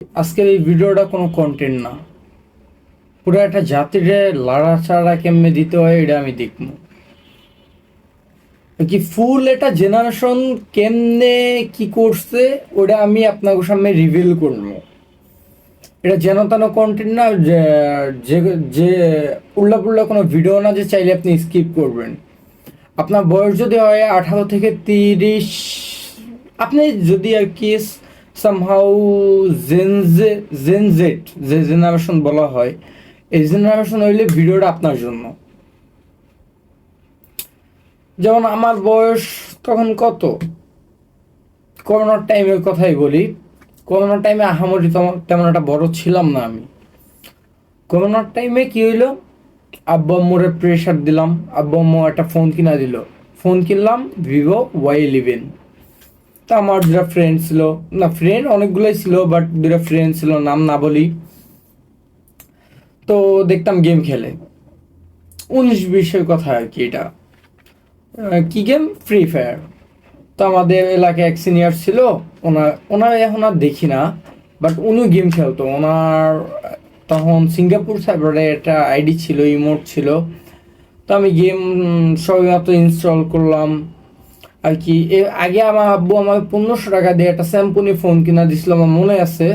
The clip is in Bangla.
আজকের এই ভিডিওটা কোনো কন্টেন্ট না, পুরো একটা জাতির লাড়াচাড়া কেমনে দিতে হয় এটা আমি দেখবো। কি ফুল একটা জেনারেশন কেমনে কি করছে ওটা আমি আপনাদের সামনে রিভিল করবো। এটা যেন তেন কন্টেন্ট না, যে যে যে উল্লা পুল্লা কোনো ভিডিও না যে চাইলে আপনি স্কিপ করবেন। আপনার বয়স যদি হয় 18 থেকে 30, আপনি যদি আর কি সামহাউ জেনজে জেনজেট যে জেনারেশন বলা হয়, এই জেনারেশন হইলে ভিডিওটা আপনার জন্য। যেমন আমার বয়স তখন কত, করোনার টাইমের কথাই বলি। করোনার টাইমে আহামরি তেমন একটা বড় ছিলাম না আমি। করোনার টাইমে কি হইলো, আব্বু আম্মুরে প্রেশার দিলাম, আব্বু আম্মু একটা ফোন কিনা দিল। ফোন কিনলাম Vivo Y11। তা আমার দুটা ফ্রেন্ড ছিল, না ফ্রেন্ড অনেকগুলোই ছিল, বাট দুটা ফ্রেন্ড ছিল, নাম না বলি। তো দেখতাম গেম খেলে, 19-20-এর কথা আর কি এটা। কি গেম? Free fire. তো আমাদের এলাকায় এক সিনিয়র ছিল, ওনার এখন আর দেখি না, বাট উনিও গেম খেলতো। ওনার তখন সিঙ্গাপুর সার্ভারে একটা আইডি ছিল, ইমোট ছিল। তো আমি গেম সবই মতো ইনস্টল করলাম আর কি। এর আগে আমার আব্বু আমাকে 1500 টাকা দিয়ে একটা স্যামসুং ফোন কিনা দিছিল, আমার মনে আছে।